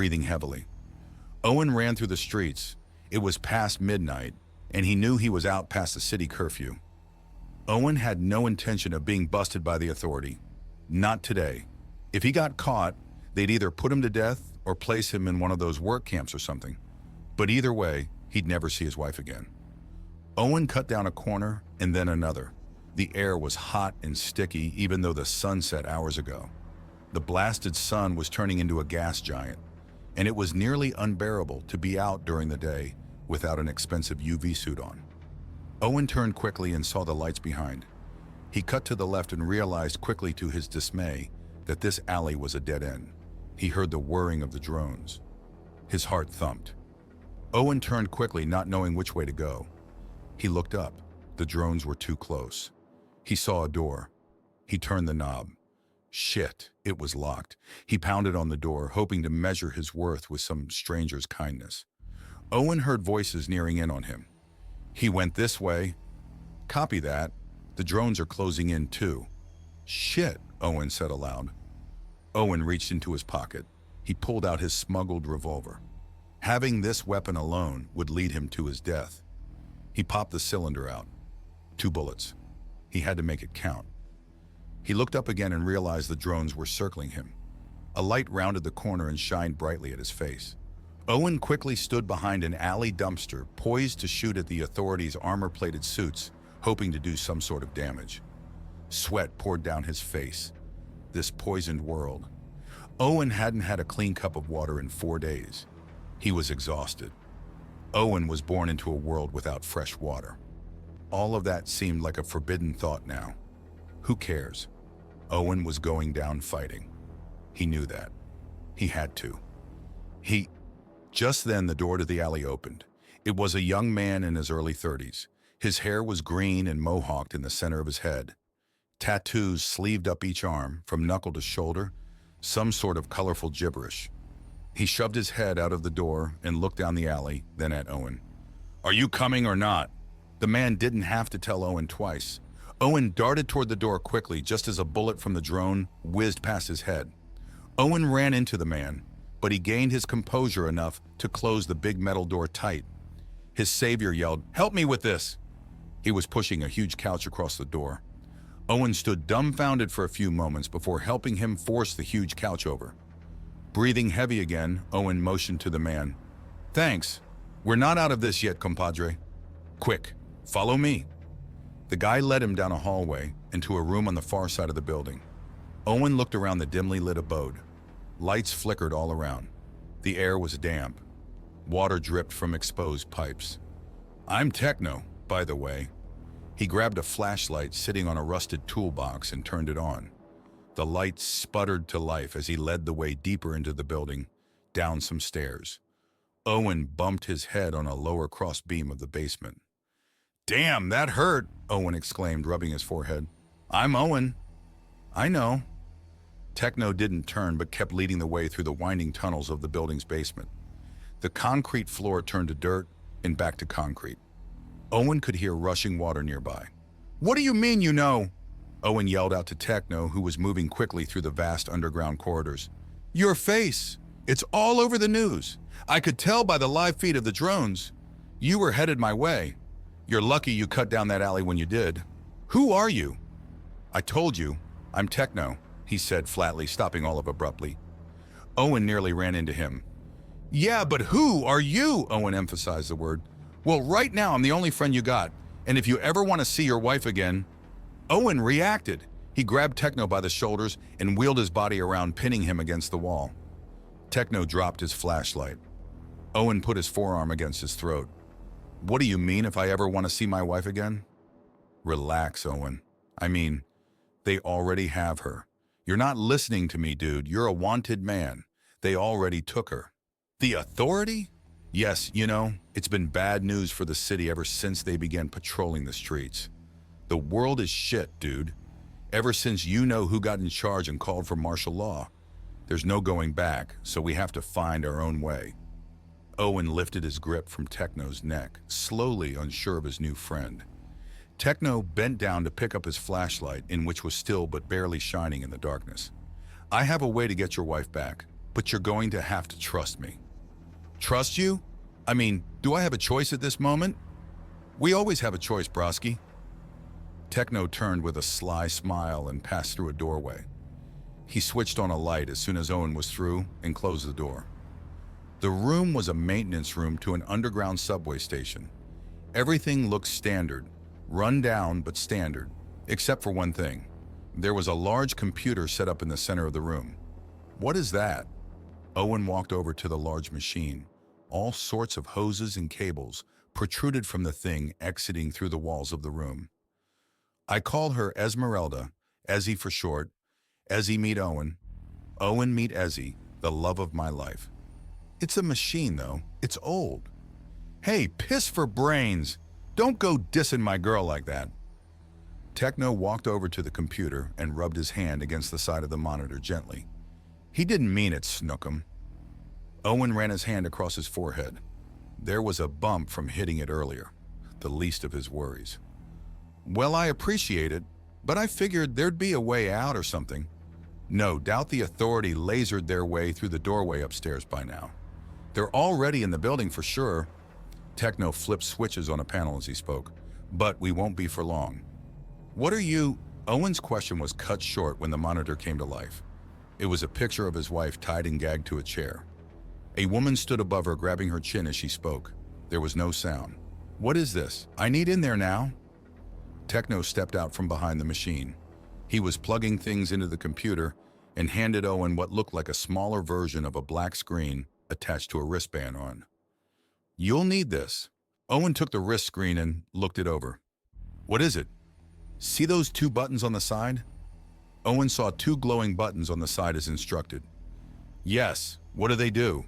breathing heavily. Owen ran through the streets. It was past midnight, and he knew he was out past the city curfew. Owen had no intention of being busted by the authority. Not today. If he got caught, they'd either put him to death or place him in one of those work camps or something. But either way, he'd never see his wife again. Owen cut down a corner and then another. The air was hot and sticky even though the sun set hours ago. The blasted sun was turning into a gas giant, and it was nearly unbearable to be out during the day without an expensive UV suit on. Owen turned quickly and saw the lights behind. He cut to the left and realized quickly to his dismay that this alley was a dead end. He heard the whirring of the drones. His heart thumped. Owen turned quickly, not knowing which way to go. He looked up. The drones were too close. He saw a door. He turned the knob. Shit, it was locked. He pounded on the door, hoping to measure his worth with some stranger's kindness. Owen heard voices nearing in on him. He went this way. Copy that. The drones are closing in too. Shit, Owen said aloud. Owen reached into his pocket. He pulled out his smuggled revolver. Having this weapon alone would lead him to his death. He popped the cylinder out. 2 bullets. He had to make it count. He looked up again and realized the drones were circling him. A light rounded the corner and shined brightly at his face. Owen quickly stood behind an alley dumpster, poised to shoot at the authorities' armor-plated suits, hoping to do some sort of damage. Sweat poured down his face. This poisoned world. Owen hadn't had a clean cup of water in 4 days. He was exhausted. Owen was born into a world without fresh water. All of that seemed like a forbidden thought now. Who cares? Owen was going down fighting. He knew that. He had to. Just then the door to the alley opened. It was a young man in his early 30s. His hair was green and mohawked in the center of his head. Tattoos sleeved up each arm, from knuckle to shoulder, some sort of colorful gibberish. He shoved his head out of the door and looked down the alley, then at Owen. "Are you coming or not?" The man didn't have to tell Owen twice. Owen darted toward the door quickly just as a bullet from the drone whizzed past his head. Owen ran into the man, but he gained his composure enough to close the big metal door tight. His savior yelled, "Help me with this!" He was pushing a huge couch across the door. Owen stood dumbfounded for a few moments before helping him force the huge couch over. Breathing heavy again, Owen motioned to the man. "Thanks. We're not out of this yet, compadre. Quick, follow me." The guy led him down a hallway into a room on the far side of the building. Owen looked around the dimly lit abode. Lights flickered all around. The air was damp. Water dripped from exposed pipes. "I'm Techno, by the way." He grabbed a flashlight sitting on a rusted toolbox and turned it on. The light sputtered to life as he led the way deeper into the building, down some stairs. Owen bumped his head on a lower cross beam of the basement. "Damn, that hurt," Owen exclaimed, rubbing his forehead. "I'm Owen." "I know." Techno didn't turn but kept leading the way through the winding tunnels of the building's basement. The concrete floor turned to dirt and back to concrete. Owen could hear rushing water nearby. "What do you mean you know?" Owen yelled out to Techno, who was moving quickly through the vast underground corridors. "Your face! It's all over the news. I could tell by the live feed of the drones. You were headed my way. You're lucky you cut down that alley when you did. Who are you?" "I told you, I'm Techno," he said flatly, stopping all of abruptly. Owen nearly ran into him. "Yeah, but who are you?" Owen emphasized the word. "Well, right now I'm the only friend you got, and if you ever want to see your wife again..." Owen reacted. He grabbed Techno by the shoulders and wheeled his body around, pinning him against the wall. Techno dropped his flashlight. Owen put his forearm against his throat. "What do you mean if I ever want to see my wife again?" "Relax, Owen. I mean, they already have her. You're not listening to me, dude. You're a wanted man. They already took her." "The authority?" "Yes, you know, it's been bad news for the city ever since they began patrolling the streets. The world is shit, dude. Ever since you know who got in charge and called for martial law. There's no going back, so we have to find our own way." Owen lifted his grip from Techno's neck, slowly unsure of his new friend. Techno bent down to pick up his flashlight, in which was still but barely shining in the darkness. "I have a way to get your wife back. but you're going to have to trust me. Trust you? I mean, do I have a choice at this moment? We always have a choice, Broski. Techno turned with a sly smile and passed through a doorway. He switched on a light as soon as Owen was through and closed the door. The room was a maintenance room to an underground subway station. Everything looked standard, run down but standard, except for one thing. There was a large computer set up in the center of the room. What is that? Owen walked over to the large machine. All sorts of hoses and cables protruded from the thing exiting through the walls of the room. I call her Esmeralda, Ezzy for short. Ezzy meet Owen. Owen meet Ezzy, the love of my life. It's a machine, though. It's old. Hey, piss for brains! Don't go dissing my girl like that. Techno walked over to the computer and rubbed his hand against the side of the monitor gently. He didn't mean it, Snookum. Owen ran his hand across his forehead. There was a bump from hitting it earlier, the least of his worries. Well, I appreciate it, but I figured there'd be a way out or something. No doubt the authority lasered their way through the doorway upstairs by now. They're already in the building for sure. Techno flipped switches on a panel as he spoke, but we won't be for long. What are you? Owen's question was cut short when the monitor came to life. It was a picture of his wife tied and gagged to a chair. A woman stood above her, grabbing her chin as she spoke. There was no sound. What is this? I need in there now. Techno stepped out from behind the machine. He was plugging things into the computer and handed Owen what looked like a smaller version of a black screen attached to a wristband on. You'll need this. Owen took the wrist screen and looked it over. What is it? See those two buttons on the side? Owen saw two glowing buttons on the side as instructed. Yes, what do they do?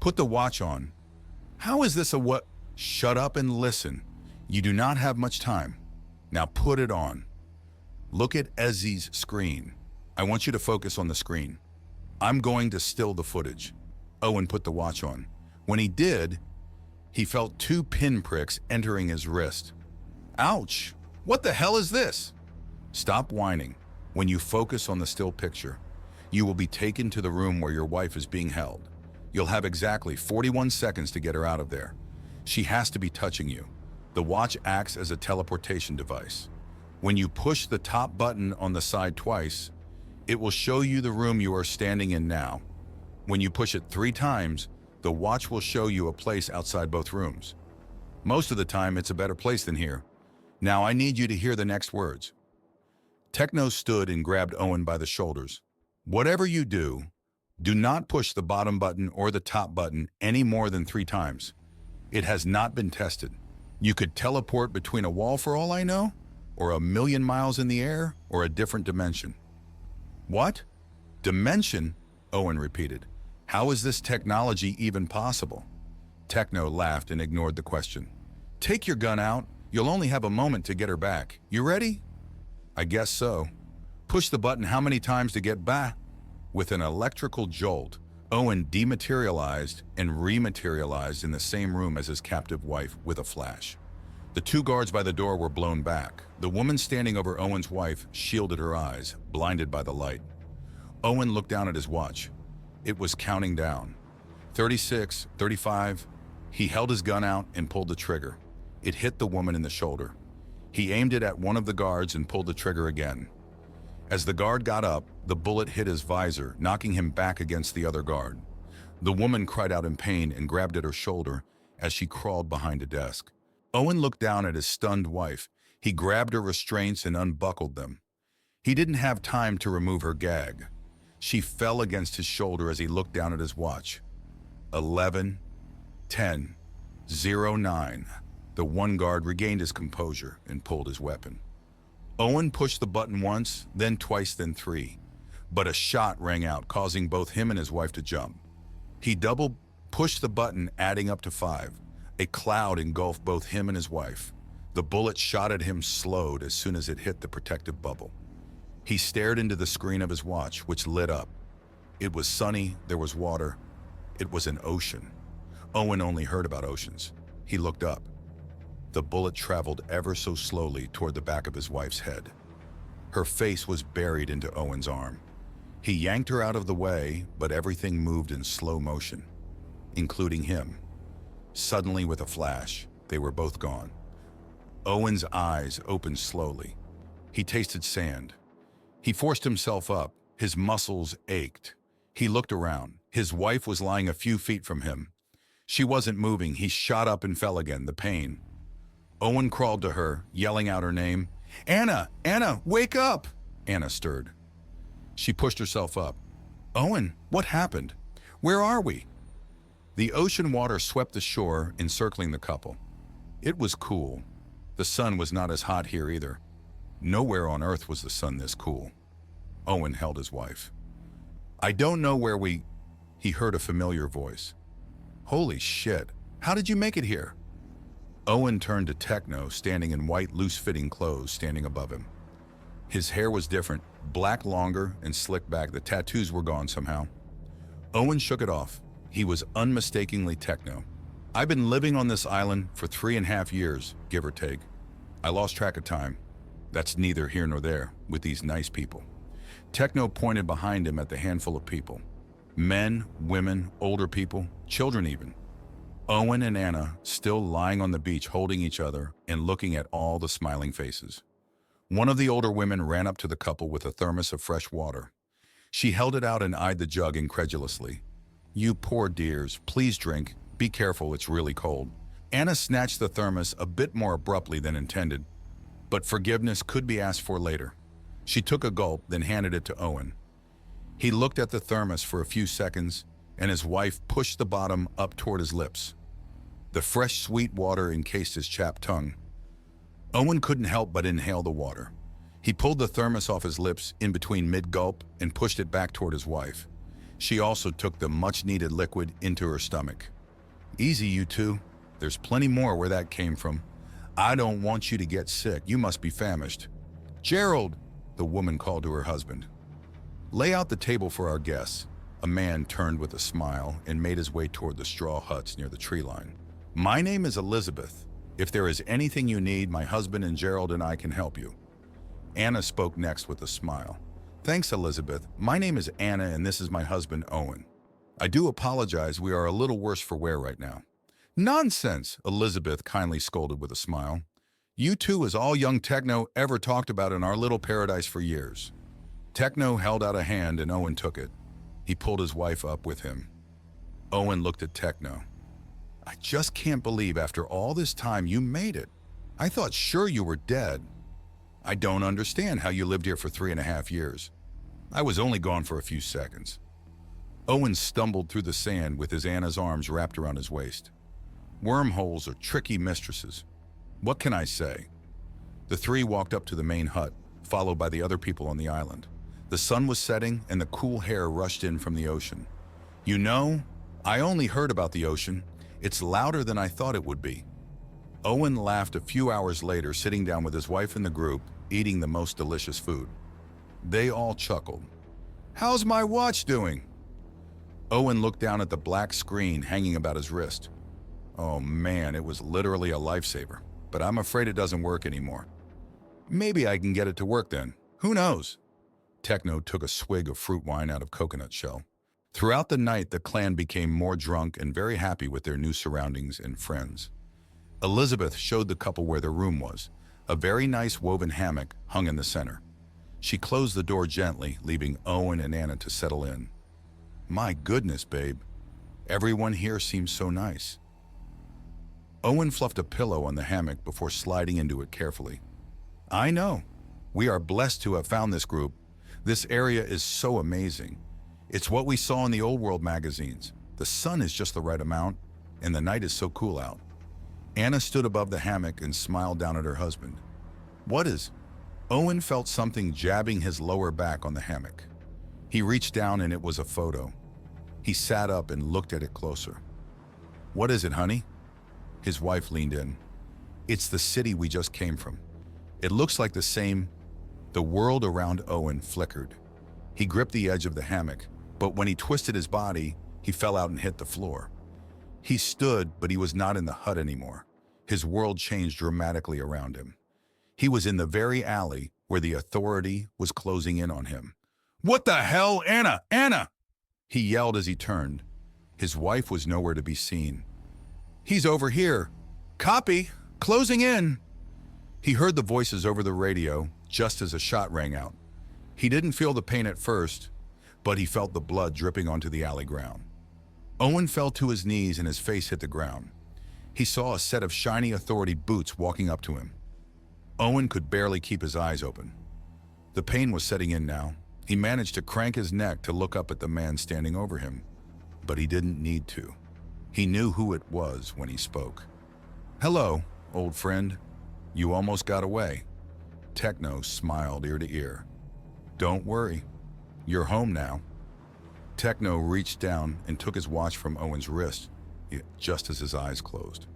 Put the watch on. How is this a what? Shut up and listen. You do not have much time. Now put it on. Look at Ezzy's screen. I want you to focus on the screen. I'm going to still the footage. Owen put the watch on. When he did, he felt two pinpricks entering his wrist. Ouch! What the hell is this? Stop whining. When you focus on the still picture, you will be taken to the room where your wife is being held. You'll have exactly 41 seconds to get her out of there. She has to be touching you. The watch acts as a teleportation device. When you push the top button on the side twice, it will show you the room you are standing in now. When you push it 3 times, the watch will show you a place outside both rooms. Most of the time, it's a better place than here. Now I need you to hear the next words. Techno stood and grabbed Owen by the shoulders. Whatever you do not push the bottom button or the top button any more than 3 times. It has not been tested. You could teleport between a wall for all I know, or 1,000,000 miles in the air, or a different dimension. What? Dimension? Owen repeated. How is this technology even possible? Techno laughed and ignored the question. Take your gun out. You'll only have a moment to get her back. You ready? I guess so. Push the button how many times to get back? With an electrical jolt, Owen dematerialized and rematerialized in the same room as his captive wife with a flash. The 2 guards by the door were blown back. The woman standing over Owen's wife shielded her eyes, blinded by the light. Owen looked down at his watch. It was counting down. 36, 35. He held his gun out and pulled the trigger. It hit the woman in the shoulder. He aimed it at one of the guards and pulled the trigger again. As the guard got up, the bullet hit his visor, knocking him back against the other guard. The woman cried out in pain and grabbed at her shoulder as she crawled behind a desk. Owen looked down at his stunned wife. He grabbed her restraints and unbuckled them. He didn't have time to remove her gag. She fell against his shoulder as he looked down at his watch. 11, 10, 09. The one guard regained his composure and pulled his weapon. Owen pushed the button once, then twice, then 3. But a shot rang out, causing both him and his wife to jump. He double pushed the button, adding up to 5. A cloud engulfed both him and his wife. The bullet shot at him slowed as soon as it hit the protective bubble. He stared into the screen of his watch, which lit up. It was sunny, there was water. It was an ocean. Owen only heard about oceans. He looked up. The bullet traveled ever so slowly toward the back of his wife's head. Her face was buried into Owen's arm. He yanked her out of the way, but everything moved in slow motion, including him. Suddenly, with a flash, they were both gone. Owen's eyes opened slowly. He tasted sand. He forced himself up. His muscles ached. He looked around. His wife was lying a few feet from him. She wasn't moving. He shot up and fell again, the pain. Owen crawled to her, yelling out her name. "Anna! Anna, wake up!" Anna stirred. She pushed herself up. "Owen, what happened? Where are we?" The ocean water swept the shore, encircling the couple. It was cool. The sun was not as hot here either. Nowhere on Earth was the sun this cool. Owen held his wife. "I don't know where we..." He heard a familiar voice. "Holy shit, how did you make it here?" Owen turned to Techno, standing in white, loose-fitting clothes, standing above him. His hair was different, black longer and slicked back. The tattoos were gone somehow. Owen shook it off. He was unmistakably Techno. "I've been living on this island for 3.5 years, give or take. I lost track of time. That's neither here nor there with these nice people." Techno pointed behind him at the handful of people. Men, women, older people, children even. Owen and Anna still lying on the beach holding each other and looking at all the smiling faces. One of the older women ran up to the couple with a thermos of fresh water. She held it out and eyed the jug incredulously. "You poor dears, please drink. Be careful, it's really cold." Anna snatched the thermos a bit more abruptly than intended, but forgiveness could be asked for later. She took a gulp, then handed it to Owen. He looked at the thermos for a few seconds, and his wife pushed the bottom up toward his lips. The fresh, sweet water encased his chapped tongue. Owen couldn't help but inhale the water. He pulled the thermos off his lips in between mid-gulp and pushed it back toward his wife. She also took the much-needed liquid into her stomach. "Easy, you two. There's plenty more where that came from. I don't want you to get sick. You must be famished." "Gerald," the woman called to her husband. "Lay out the table for our guests." A man turned with a smile and made his way toward the straw huts near the tree line. "My name is Elizabeth. If there is anything you need, my husband and Gerald and I can help you." Anna spoke next with a smile. "Thanks, Elizabeth. My name is Anna and this is my husband, Owen. I do apologize, we are a little worse for wear right now." "Nonsense," Elizabeth kindly scolded with a smile. "You two is all young Techno ever talked about in our little paradise for years." Techno held out a hand and Owen took it. He pulled his wife up with him. Owen looked at Techno. "I just can't believe after all this time you made it. I thought sure you were dead. I don't understand how you lived here for 3.5 years. I was only gone for a few seconds." Owen stumbled through the sand with his Anna's arms wrapped around his waist. Wormholes are tricky mistresses. What can I say? The three walked up to the main hut, followed by the other people on the island. The sun was setting and the cool air rushed in from the ocean. "You know, I only heard about the ocean. It's louder than I thought it would be." Owen laughed a few hours later, sitting down with his wife in the group, eating the most delicious food. They all chuckled. "How's my watch doing?" Owen looked down at the black screen hanging about his wrist. "Oh man, it was literally a lifesaver, but I'm afraid it doesn't work anymore." "Maybe I can get it to work then. Who knows?" Techno took a swig of fruit wine out of coconut shell. Throughout the night, the clan became more drunk and very happy with their new surroundings and friends. Elizabeth showed the couple where their room was. A very nice woven hammock hung in the center. She closed the door gently, leaving Owen and Anna to settle in. "My goodness, babe. Everyone here seems so nice." Owen fluffed a pillow on the hammock before sliding into it carefully. "I know. We are blessed to have found this group. This area is so amazing. It's what we saw in the old world magazines. The sun is just the right amount, and the night is so cool out." Anna stood above the hammock and smiled down at her husband. "What is?" Owen felt something jabbing his lower back on the hammock. He reached down and it was a photo. He sat up and looked at it closer. "What is it, honey?" His wife leaned in. "It's the city we just came from. It looks like the same." The world around Owen flickered. He gripped the edge of the hammock, but when he twisted his body, he fell out and hit the floor. He stood, but he was not in the hut anymore. His world changed dramatically around him. He was in the very alley where the authority was closing in on him. "What the hell, Anna? Anna!" he yelled as he turned. His wife was nowhere to be seen. "He's over here. Copy. Closing in." He heard the voices over the radio just as a shot rang out. He didn't feel the pain at first, but he felt the blood dripping onto the alley ground. Owen fell to his knees and his face hit the ground. He saw a set of shiny authority boots walking up to him. Owen could barely keep his eyes open. The pain was setting in now. He managed to crank his neck to look up at the man standing over him, but he didn't need to. He knew who it was when he spoke. "Hello, old friend. You almost got away." Techno smiled ear to ear. "Don't worry. You're home now." Techno reached down and took his watch from Owen's wrist, just as his eyes closed.